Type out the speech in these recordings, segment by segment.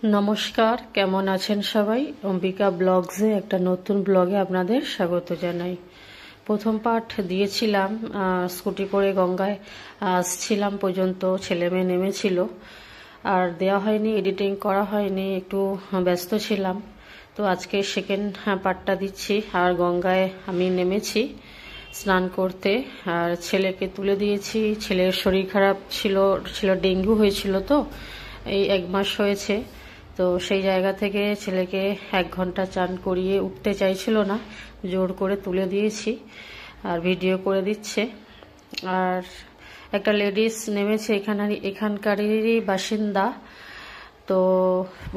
নমস্কার, কেমন আছেন সবাই? অম্বিকা ব্লগসে একটা নতুন ব্লগে আপনাদের স্বাগত জানাই। প্রথম পার্ট দিয়েছিলাম, স্কুটি করে গঙ্গায় আসছিলাম পর্যন্ত ছেলে মেয়ে নেমেছিল, আর দেওয়া হয়নি, এডিটিং করা হয়নি, একটু ব্যস্ত ছিলাম। তো আজকে সেকেন্ড পার্টটা দিচ্ছি। আর গঙ্গায় আমি নেমেছি স্নান করতে, আর ছেলেকে তুলে দিয়েছি। ছেলের শরীর খারাপ ছিল ডেঙ্গু হয়েছিল, তো এই 1 মাস হয়েছে। তো সেই জায়গা থেকে ছেলেকে 1 ঘন্টা চান করিয়ে উঠতে চাইছিল না, জোর করে তুলে দিয়েছি আর ভিডিও করে দিচ্ছে। আর একটা লেডিস নেমেছে, এখানকারই বাসিন্দা, তো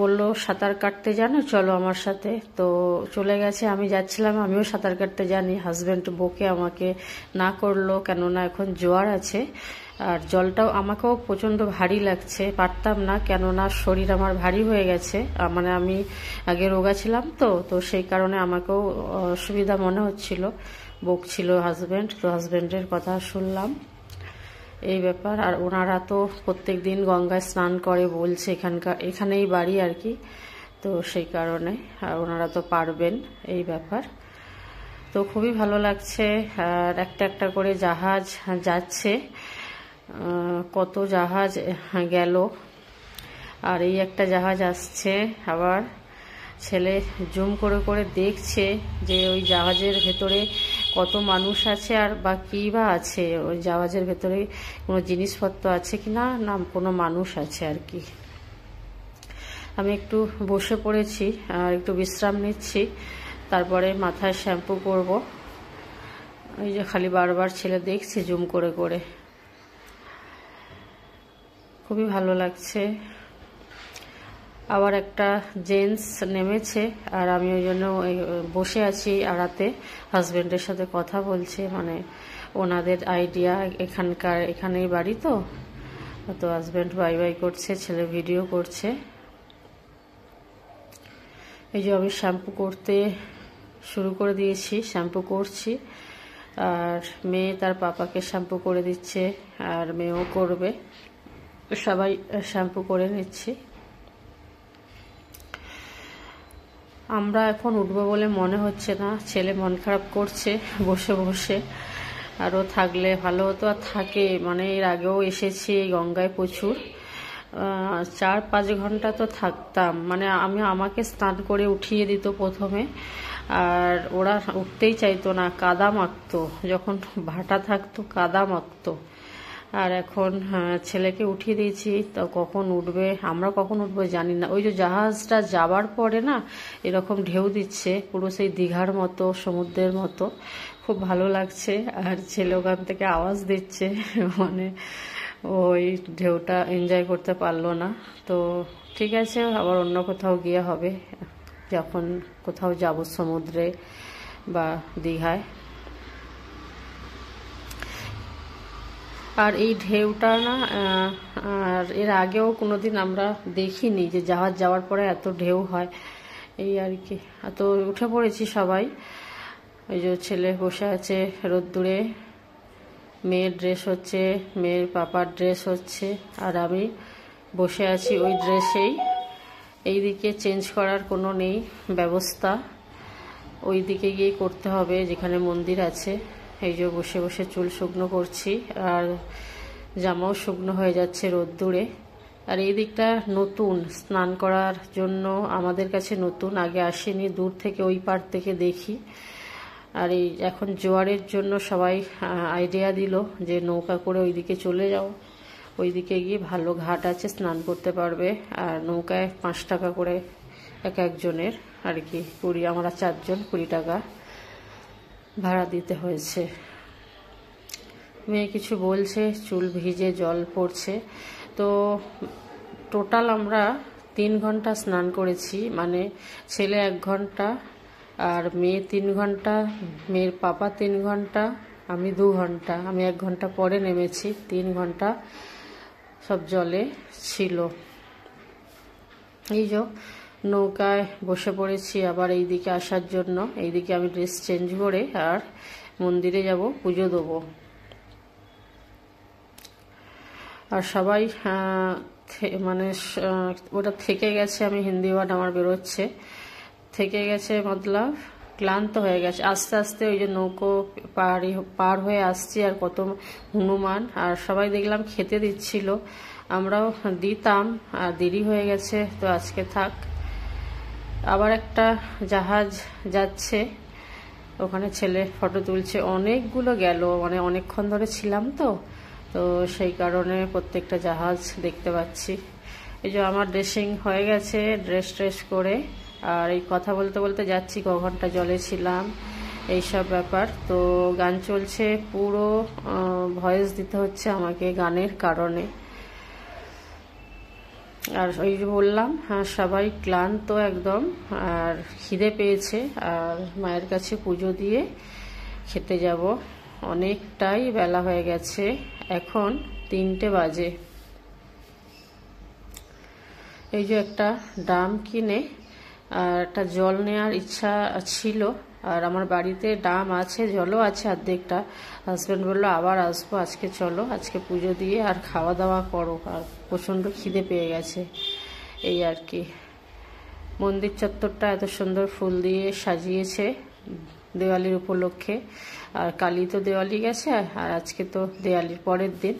বলল সাঁতার কাটতে জানো, চলো আমার সাথে। তো চলে গেছে, আমি যাচ্ছিলাম, আমিও সাঁতার কাটতে জানি। হাজব্যান্ড বকে আমাকে না করলো, কেননা এখন জোয়ার আছে আর জলটাও আমাকেও প্রচণ্ড ভারী লাগছে, পারতাম না, কেননা শরীর আমার ভারী হয়ে গেছে। মানে আমি আগে রোগা ছিলাম, তো সেই কারণে আমাকেও অসুবিধা মনে হচ্ছিল। বকছিল হাজব্যান্ড, তো হাজব্যান্ডের কথা শুনলাম, এই ব্যাপার। আর ওনারা তো প্রত্যেক দিন গঙ্গায় স্নান করে বলছে, এখানেই বাড়ি আর কি, তো সেই কারণে। আর ওনারা তো পারবেন, এই ব্যাপার। তো খুবই ভালো লাগছে। আর একটা একটা করে জাহাজ যাচ্ছে, কত জাহাজ গেল, আর এই একটা জাহাজ আসছে। আবার ছেলে জুম করে করে দেখছে যে ওই জাহাজের ভেতরে কত মানুষ আছে, আর বা কী বা আছে ওই জাহাজের ভেতরে, কোনো জিনিসপত্র আছে কি না, না কোনো মানুষ আছে আর কি। আমি একটু বসে পড়েছি আর একটু বিশ্রাম নিচ্ছি, তারপরে মাথায় শ্যাম্পু করব। এই যে খালি বারবার ছেলে দেখছে জুম করে করে, খুবই ভালো লাগছে। আবার একটা জেন্টস নেমেছে, আর আমি ওই জন্য বসে আছি আড়াতে, হাজব্যান্ডের সাথে কথা বলছে, মানে ওনাদের আইডিয়া, এখানেই বাড়ি, তো হাজব্যান্ড বাই বাই করছে, ছেলে ভিডিও করছে। এই যে আমি শ্যাম্পু করতে শুরু করে দিয়েছি, শ্যাম্পু করছি, আর মেয়ে তার পাপাকে শ্যাম্পু করে দিচ্ছে, আর মেয়েও করবে, সবাই শ্যাম্পু করে নিচ্ছি। আমরা এখন উঠবো বলে মনে হচ্ছে না, ছেলে মন খারাপ করছে বসে বসে। আরও থাকলে ভালো হতো, আর থাকে, মানে এর আগেও এসেছি এই গঙ্গায় প্রচুর, 4-5 ঘন্টা তো থাকতাম। মানে আমাকে স্নান করে উঠিয়ে দিত প্রথমে, আর ওরা উঠতেই চাইতো না, কাদা মাখতো, যখন ভাটা থাকতো কাদা মাখতো। আর এখন ছেলেকে উঠিয়ে দিয়েছি, তো কখন উঠবে, আমরা কখন উঠবো জানি না। ওই যে জাহাজটা যাবার পরে না এরকম ঢেউ দিচ্ছে, পুরো সেই দীঘার মতো, সমুদ্রের মতো, খুব ভালো লাগছে। আর ছেলে ওখান থেকে আওয়াজ দিচ্ছে, মানে ওই ঢেউটা এনজয় করতে পারলো না। তো ঠিক আছে, আবার অন্য কোথাও গিয়ে হবে, যখন কোথাও যাব সমুদ্রে বা দীঘায়। আর এই ঢেউটা না, আর এর আগেও কোনোদিন আমরা দেখিনি যে জাহাজ যাওয়ার পরে এত ঢেউ হয়, এই আর কি। তো উঠে পড়েছি সবাই, ওই যে ছেলে বসে আছে রোদ্দুরে, মেয়ের ড্রেস হচ্ছে, মেয়ের পাপার ড্রেস হচ্ছে, আর আমি বসে আছি ওই ড্রেসেই। এই দিকে চেঞ্জ করার কোনো নেই ব্যবস্থা, ওই দিকে গিয়ে করতে হবে যেখানে মন্দির আছে। এই যে বসে বসে চুল শুকনো করছি, আর জামাও শুকনো হয়ে যাচ্ছে রোদ্দুরে। আর এই দিকটা নতুন, স্নান করার জন্য আমাদের কাছে নতুন, আগে আসেনি, দূর থেকে ওই পার থেকে দেখি। আর এই এখন জোয়ারের জন্য সবাই আইডিয়া দিল যে নৌকা করে ওইদিকে চলে যাও, ওইদিকে গিয়ে ভালো ঘাট আছে, স্নান করতে পারবে। আর নৌকায় 5 টাকা করে এক একজনের আর কি, আমরা 4 জন, 20 টাকা ভাড়া দিতে হয়েছে। মেয়ে কিছু বলছে, চুল ভিজে জল পড়ছে। তো টোটাল আমরা 3 ঘন্টা স্নান করেছি, মানে ছেলে 1 ঘন্টা, আর মেয়ে 3 ঘন্টা, মেয়ের পাপা 3 ঘন্টা, আমি 2 ঘন্টা। আমি 1 ঘন্টা পরে নেমেছি, 3 ঘন্টা সব জলে ছিল। এই যে নৌকায় বসে পড়েছি আবার এই দিকে আসার জন্য। এইদিকে আমি ড্রেস চেঞ্জ করে আর মন্দিরে যাব, পুজো দেবো। আর সবাই মানে ওটা থেকে গেছে, আমি হিন্দি ওয়ার্ড আমার বেরোচ্ছে, থেকে গেছে মতলব ক্লান্ত হয়ে গেছে আস্তে আস্তে। ওই যে নৌকো পার হয়ে আসছি, আর কত হনুমান, আর সবাই দেখলাম খেতে দিচ্ছিল, আমরাও দিতাম, আর দেরি হয়ে গেছে তো আজকে থাক। আবার একটা জাহাজ যাচ্ছে, ওখানে ছেলে ফটো তুলছে, অনেকগুলো গেল, মানে অনেকক্ষণ ধরে ছিলাম তো তো সেই কারণে প্রত্যেকটা জাহাজ দেখতে পাচ্ছি। এই যে আমার ড্রেসিং হয়ে গেছে, ড্রেস করে, আর এই কথা বলতে বলতে যাচ্ছি, ক ঘন্টা জলে ছিলাম এইসব ব্যাপার। তো গান চলছে, পুরো ভয়েস দিতে হচ্ছে আমাকে গানের কারণে। আর ওই যে বললাম, হ্যাঁ সবাই ক্লান্ত একদম, আর খিদে পেয়েছে, আর মায়ের কাছে পুজো দিয়ে খেতে যাব। অনেকটাই বেলা হয়ে গেছে, এখন 3টে বাজে। এই যে একটা ড্রাম কিনে আর একটা জল নেওয়ার ইচ্ছা ছিল, আর আমার বাড়িতে ড্রাম আছে, জলও আছে অর্ধেকটা। হাজব্যান্ড বললো আবার আসবো, আজকে চলো, আজকে পুজো দিয়ে আর খাওয়া দাওয়া করো, আর প্রচণ্ড খিদে পেয়ে গেছে এই আর কি। মন্দির চত্বরটা এত সুন্দর ফুল দিয়ে সাজিয়েছে দেওয়ালির উপলক্ষে, আর কালি তো দেওয়ালি গেছে, আর আজকে তো দেওয়ালির পরের দিন।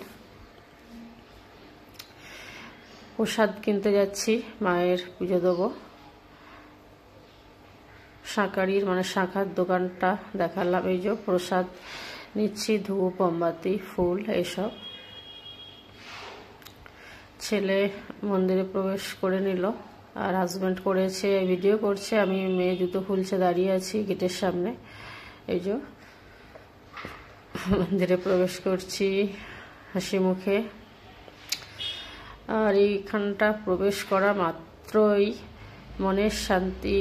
প্রসাদ কিনতে যাচ্ছি, মায়ের পুজো দেবো। শাঁকারির মানে শাঁখার দোকানটা দেখালাম, এই যে প্রসাদ নিচ্ছি, ধূপ মোমবাতি ফুল এসব। ছেলে মন্দিরে প্রবেশ করে নিল, আর হাজব্যান্ড করেছে, ভিডিও করছে, আমি মেয়ে জুতো খুলছে দাঁড়িয়ে আছি গেটের সামনে। এই যে মন্দিরে প্রবেশ করছি হাসি মুখে, আর এইখানটা প্রবেশ করা মাত্রই মনের শান্তি,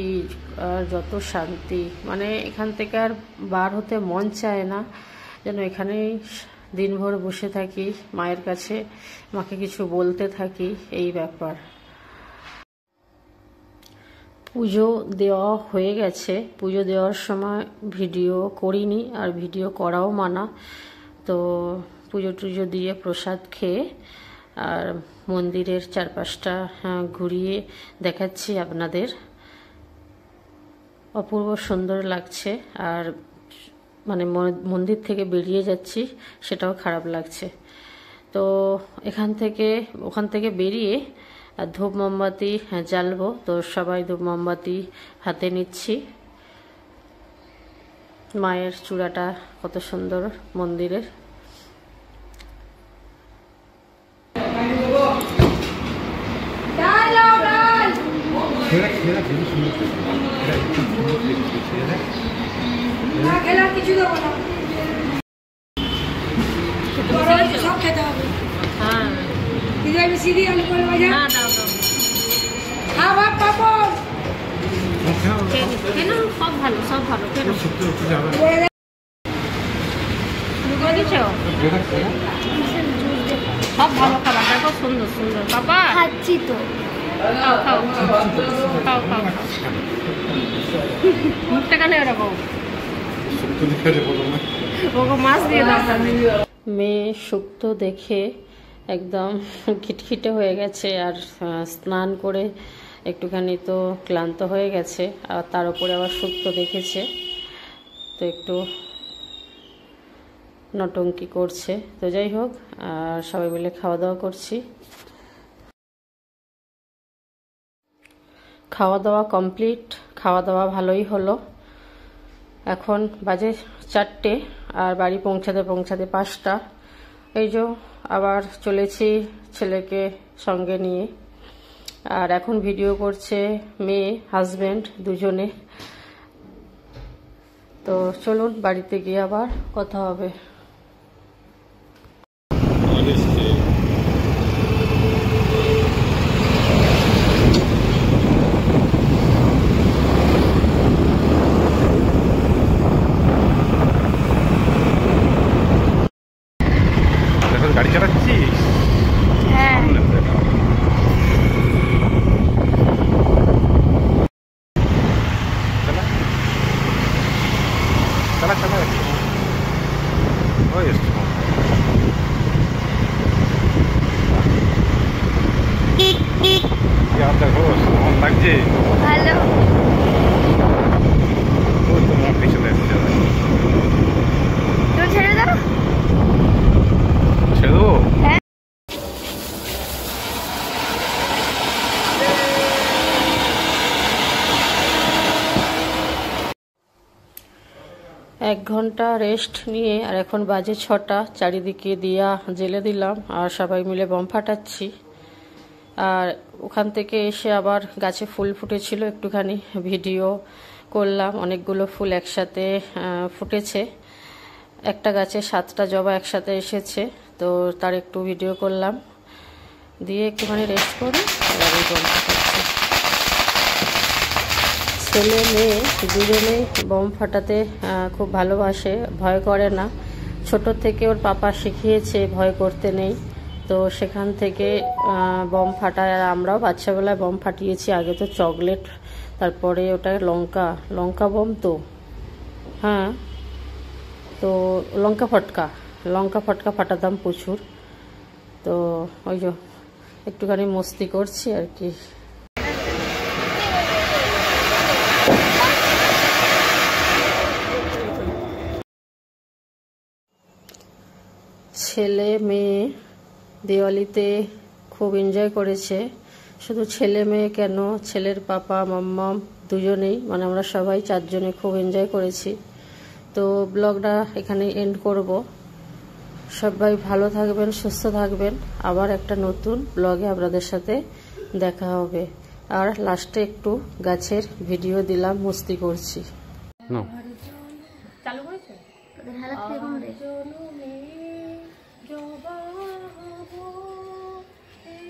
আর যত শান্তি, মানে এখান থেকে আর বার হতে মন চায় না, যেন এখানেই দিনভর বসে থাকি, মায়ের কাছে মাকে কিছু বলতে থাকি, এই ব্যাপার। পুজো দেওয়া হয়ে গেছে, পুজো দেওয়ার সময় ভিডিও করিনি, আর ভিডিও করাও মানা। তো পুজো টুজো দিয়ে প্রসাদ খেয়ে আর মন্দিরের চারপাশটা ঘুরিয়ে দেখাচ্ছি আপনাদের। অপূর্ব সুন্দর লাগছে, আর মানে মন্দির থেকে বেরিয়ে যাচ্ছি সেটাও খারাপ লাগছে। তো ওখান থেকে বেরিয়ে আর ধূপ মোমবাতি জ্বালবো, তো সবাই ধূপ মোমবাতি হাতে নিচ্ছি। মায়ের চূড়াটা কত সুন্দর মন্দিরের। সব খেতে হবে। হ্যাঁ সিরিয়াল করে কেন, সব ভালো, সব ভালো। কেন সব ভালো খাবার, দেখো সুন্দর সুন্দর। বাবা খাচ্ছি তো, খাও খাও খাও খাও, মুখটা কেন এরকম, ওকে মাছ দিয়ে দাও। মেয়ে শুক্তো দেখে একদম খিটখিটে হয়ে গেছে, আর স্নান করে একটুখানি তো ক্লান্ত হয়ে গেছে, আর তার উপরে আবার শুক্তো দেখেছে, তো একটু নটঙ্কি করছে। তো যাই হোক, আর সবাই মিলে খাওয়া দাওয়া করছি। খাওয়া দাওয়া কমপ্লিট, খাওয়া দাওয়া ভালোই হলো। এখন বাজে 4টে, আর বাড়ি পৌঁছাতে 5টা। এই যে আবার চলেছি ছেলেকে সঙ্গে নিয়ে, আর এখন ভিডিও করছে মেয়ে হাজব্যান্ড দুজনে। তো চলুন বাড়িতে গিয়ে আবার কথা হবে। গাড়ি চালাচ্ছিস? হ্যাঁ চালা চালা চালা। কেমন লাগছে? ভালো। ওই তো মোটে চলে এসেছে। তুমি ছেড়ে দাও। ছেড়ে দেবো? হ্যাঁ। 1 ঘন্টা রেস্ট নিয়ে আর এখন বাজে 6টা, চারিদিকে দিয়া জেলে দিলাম আর সবাই মিলে বম ফাটাচ্ছি। আর ওখান থেকে এসে আবার গাছে ফুল ফুটেছিল, একটুখানি ভিডিও করলাম। অনেকগুলো ফুল একসাথে ফুটেছে, একটা গাছে 7টা জবা একসাথে এসেছে, তো তার একটু ভিডিও করলাম, দিয়ে একটুখানি রেস্ট করি। আর এই বম ফাটাচ্ছি। ছেলে মেয়ে দুজনেই বম ফাটাতে খুব ভালোবাসে, ভয় করে না। ছোট থেকে ওর পাপা শিখিয়েছে ভয় করতে নেই, তো সেখান থেকে বম ফাটায়। আর আমরাও বাচ্চাবেলায় বম ফাটিয়েছি, আগে তো চকলেট, তারপরে ওটা লঙ্কা বম, তো হ্যাঁ, তো লঙ্কা ফটকা ফাটাতাম প্রচুর। তো ওই যে একটুখানি মস্তি করছি আর কি। ছেলে মেয়ে দিওয়ালিতে খুব এনজয় করেছে। শুধু ছেলে মেয়ে কেন, ছেলের পাপা মাম্মাম দুজনেই, মানে আমরা সবাই 4 জনে খুব এনজয় করেছি। তো ব্লগটা এখানে এন্ড করব। সবাই ভালো থাকবেন, সুস্থ থাকবেন। আবার একটা নতুন ব্লগে আপনাদের সাথে দেখা হবে। আর লাস্টে একটু গাছের ভিডিও দিলাম, মস্তি করছি। চালু করেছে?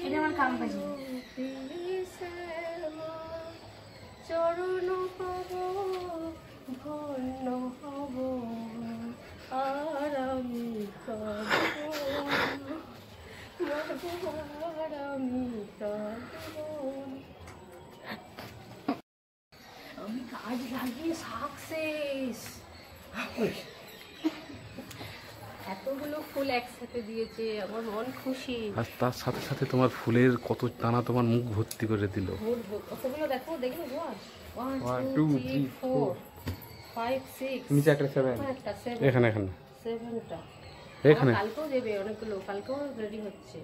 এটা আমার কাম কাজ। চরণ পাব ধন্য হব, আর আমি আমি কাজ লাগিয়ে সাকসেস। এতগুলো ফুল একসাথে দিয়েছে, আমার মন খুশি। আর তার সাথে সাথে তোমার ফুলের কত দানা তোমার মুখ ভর্তি করে দিল। কতগুলো দেখো, দেখি 1 2 2 3 4 5 6 নিচে একটা 7, এখানে 7টা এখানে কালকেও দেবে, অনেকগুলো কালকেও রেডি হচ্ছে।